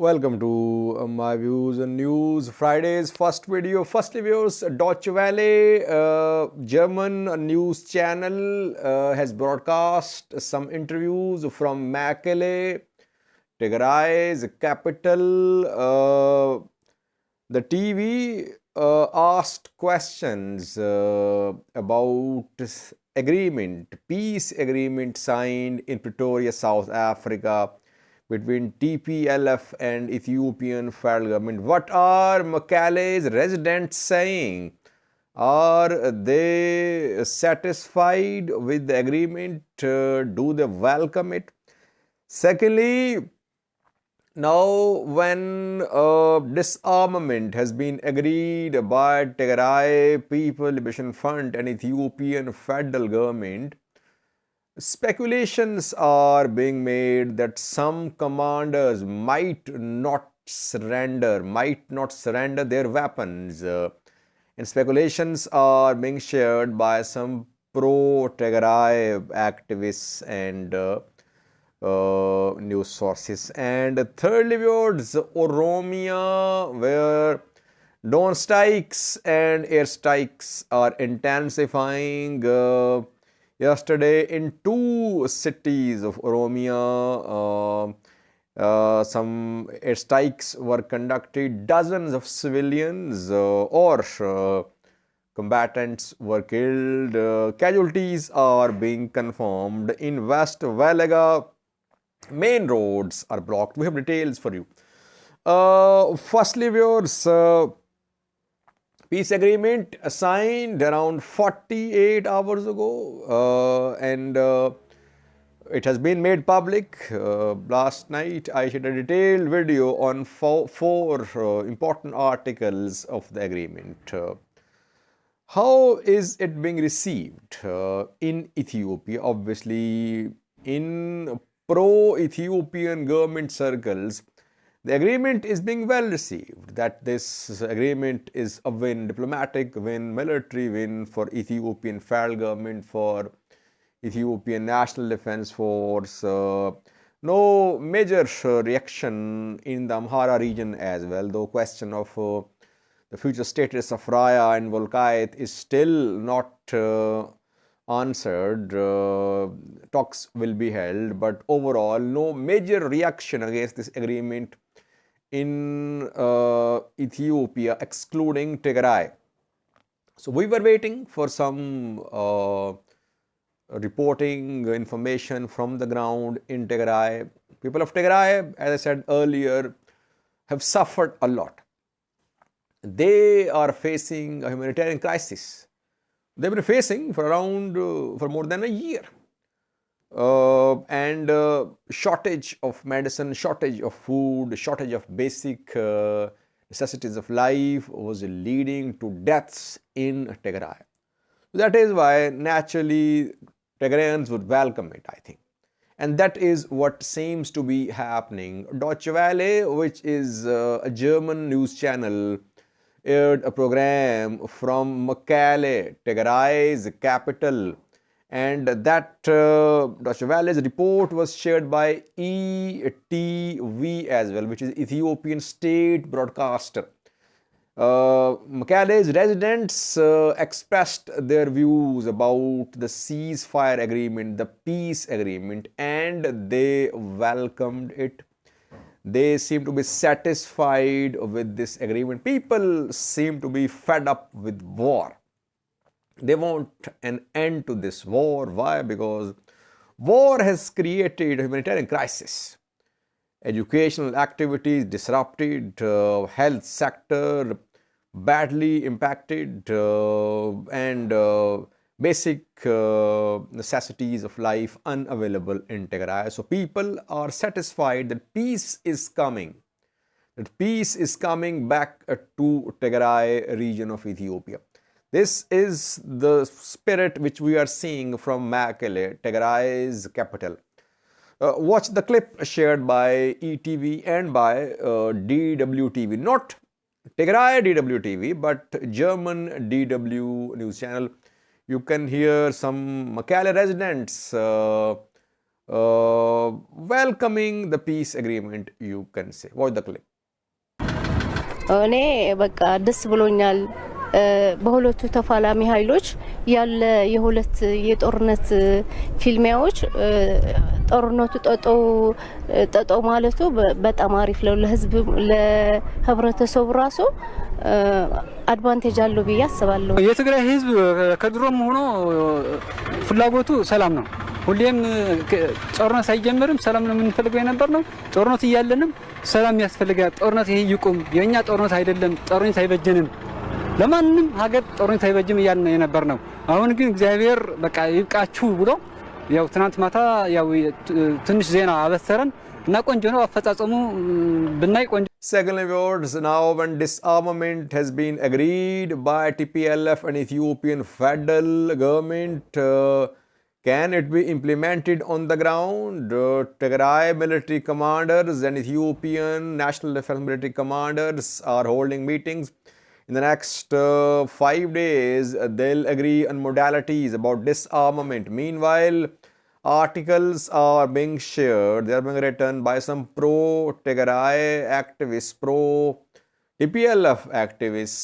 Welcome to my views and news. Friday's first video. Firstly, viewers, Deutsche Welle, German news channel, has broadcast some interviews from Mekelle, Tigray's capital. The TV asked questions about peace agreement signed in Pretoria, South Africa, between TPLF and Ethiopian federal government. What are Mekelle's residents saying? Are they satisfied with the agreement? Do they welcome it? Secondly, now when disarmament has been agreed by Tigray People Liberation Front and Ethiopian federal government, speculations are being made that some commanders might not surrender their weapons. And speculations are being shared by some pro-Tigray activists and news sources. And thirdly, towards Oromia, where drone strikes and airstrikes are intensifying. Yesterday, in two cities of Oromia, some airstrikes were conducted. Dozens of civilians or combatants were killed. Casualties are being confirmed. In West Valaga, main roads are blocked. We have details for you. Firstly, viewers, peace agreement signed around 48 hours ago, and it has been made public. Last night I shared a detailed video on four important articles of the agreement. How is it being received in Ethiopia? Obviously, in pro-Ethiopian government circles, the agreement is being well received. That this agreement is a win, diplomatic win, military win for Ethiopian federal government, for Ethiopian National Defense Force. No major reaction in the Amhara region as well, though question of the future status of Raya and Volkayet is still not answered. Talks will be held, but overall no major reaction against this agreement in Ethiopia, excluding Tigray. So we were waiting for some reporting information from the ground in Tigray. People of Tigray, as I said earlier, have suffered a lot. They are facing a humanitarian crisis. They've been facing for more than a year. And shortage of medicine, shortage of food, shortage of basic necessities of life was leading to deaths in Tigray. That is why naturally Tigrayans would welcome it, I think. And that is what seems to be happening. Deutsche Welle, which is a German news channel, aired a program from Mekelle, Tigray's capital. And that Deutsche Welle's report was shared by ETV as well, which is Ethiopian state broadcaster. Mekelle's residents expressed their views about the ceasefire agreement, the peace agreement, and they welcomed it. They seem to be satisfied with this agreement. People seem to be fed up with war. They want an end to this war. Why? Because war has created a humanitarian crisis. Educational activities disrupted, health sector badly impacted, and basic necessities of life unavailable in Tigray. So people are satisfied that peace is coming. That peace is coming back to Tigray region of Ethiopia. This is the spirit which we are seeing from Mekelle, Tigray's capital. Watch the clip shared by ETV and by DWTV. Not Tigray DWTV, but German DW news channel. You can hear some Mekelle residents welcoming the peace agreement, you can say. Watch the clip. እኔ በቃ ደስ ብሎኛል በሁለቱ ተፋላሚ ኃይሎች ያለ የሁለት የጦርነት ፊልሚያዎች ጦርነቱ ጠጦ ማለቱ በጣም አሪፍ ነው ለህዝብ ለህብረተሰቡ ራሱ አድቫንቴጅ አለው ብዬ አስባለሁ። የትግራይ ህዝብ ከድሮም ሆኖ ፍላጎቱ ሰላም ነው። ሁሌም ጦርነት ሳይጀምርም ሰላም ነው የምንፈልገው የነበር ነው። ጦርነት እያለንም ሰላም ያስፈልጋል። ጦርነት ይሄ ይቁም፣ የኛ ጦርነት አይደለም፣ ጦርነት አይበጀንም፣ ለማንም ሀገር ጦርነት አይበጅም እያልን የነበር ነው። አሁን ግን እግዚአብሔር በቃ ይብቃችሁ ብሎ ያው ትናንት ማታ ያው ትንሽ ዜና አበሰረን እና ቆንጆ ነው አፈጻጸሙ ብናይ ቆንጆ። Secondly, viewers, now when disarmament has been agreed by TPLF and Ethiopian federal government, can it be implemented on the ground? Tigray military commanders and Ethiopian National Defense military commanders are holding meetings. In the next 5 days, they'll agree on modalities about disarmament. Meanwhile, articles are being shared, they are being written by some pro-Tigray activists, pro-TPLF activists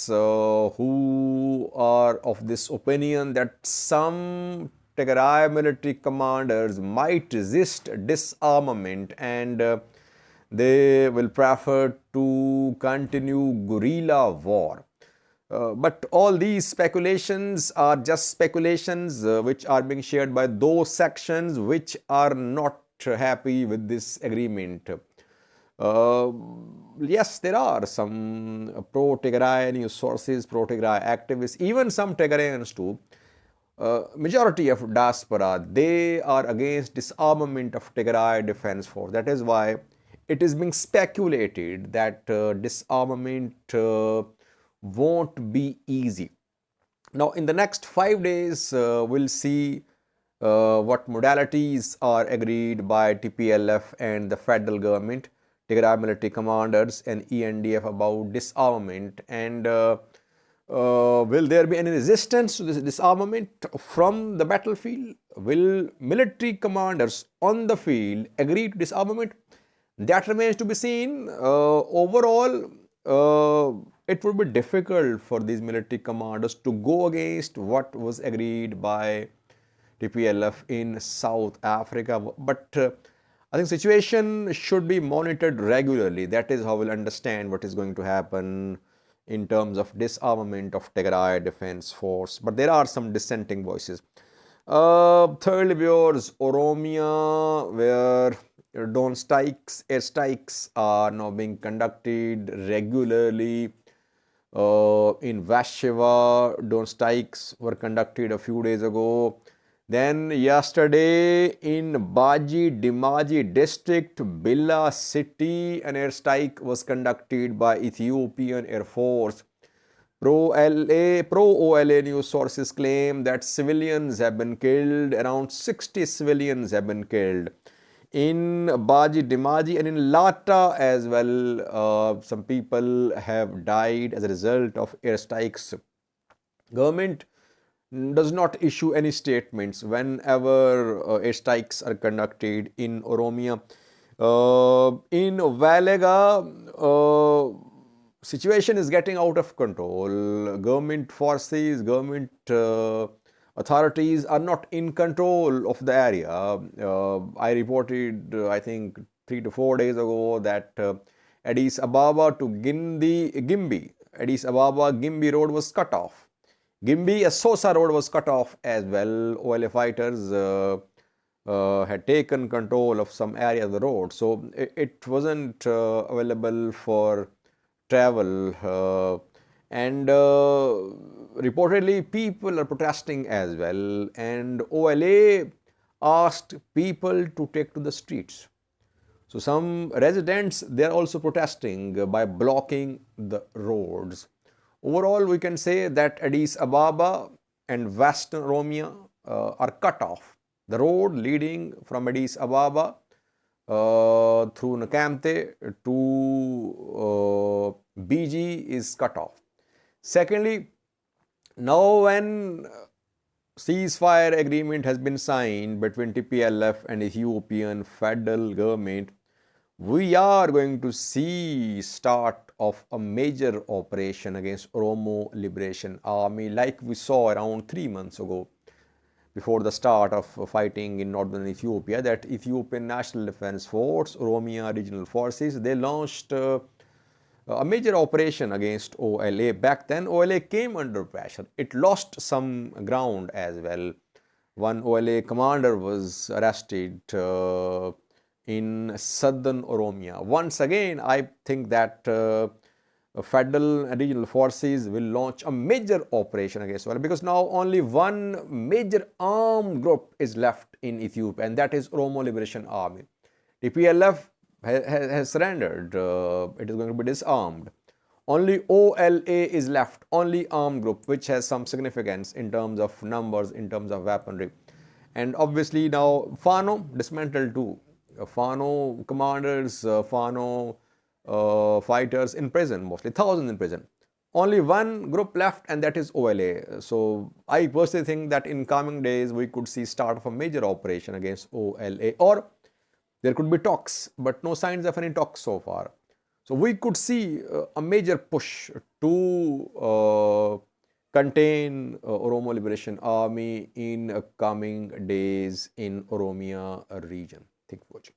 who are of this opinion that some Tigray military commanders might resist disarmament and they will prefer to continue guerrilla war. But all these speculations are just speculations which are being shared by those sections which are not happy with this agreement. Yes, there are some pro-Tigray news sources, pro-Tigray activists, even some Tigrayans too. Majority of diaspora, they are against disarmament of Tigray Defense Force. That is why it is being speculated that disarmament won't be easy. Now, in the next 5 days, we'll see what modalities are agreed by TPLF and the federal government, Tigray military commanders and ENDF about disarmament, and will there be any resistance to this disarmament from the battlefield? Will military commanders on the field agree to disarmament? That remains to be seen. Overall, it would be difficult for these military commanders to go against what was agreed by TPLF in South Africa. But I think situation should be monitored regularly. That is how we'll understand what is going to happen in terms of disarmament of Tigray Defense Force. But there are some dissenting voices. Thirdly, viewers, Oromia, where airstrikes are now being conducted regularly. In Vashiva, drone strikes were conducted a few days ago. Then yesterday in Baji Demaji district, Bila city, an airstrike was conducted by Ethiopian Air Force. Pro-OLA news sources claim that civilians have been killed, around 60 civilians have been killed. In Baji Demaji and in Lata as well, some people have died as a result of airstrikes. Government does not issue any statements whenever airstrikes are conducted in Oromia. In Valega, situation is getting out of control. Government forces, government authorities are not in control of the area. I reported, I think 3 to 4 days ago that Addis Ababa to Gimbi, Addis Ababa Gimbi road was cut off. Gimbi Asosa road was cut off as well. OLA fighters had taken control of some area of the road, so it wasn't available for travel. And reportedly people are protesting as well, and OLA asked people to take to the streets. So some residents, they are also protesting by blocking the roads. Overall, we can say that Addis Ababa and Western Oromia are cut off. The road leading from Addis Ababa through Nakamte to BG is cut off. Secondly, now when ceasefire agreement has been signed between TPLF and Ethiopian federal government. We are going to see start of a major operation against Oromo Liberation Army, like we saw around 3 months ago, before the start of fighting in northern Ethiopia, that Ethiopian National Defense Force, Oromia Regional Forces, they launched a major operation against OLA. Back then, OLA came under pressure. It lost some ground as well. One OLA commander was arrested in southern Oromia. Once again, I think that federal and regional forces will launch a major operation against OLA, because now only one major armed group is left in Ethiopia, and that is Oromo Liberation Army. TPLF has surrendered. It is going to be disarmed. Only OLA is left, only armed group, which has some significance in terms of numbers, in terms of weaponry. And obviously now Fano dismantled too. Fano commanders, Fano fighters in prison, mostly thousands in prison. Only one group left, and that is OLA. So I personally think that in coming days we could see start of a major operation against OLA, or there could be talks, but no signs of any talks so far. So we could see a major push to contain Oromo Liberation Army in coming days in Oromia region. Thank you for watching.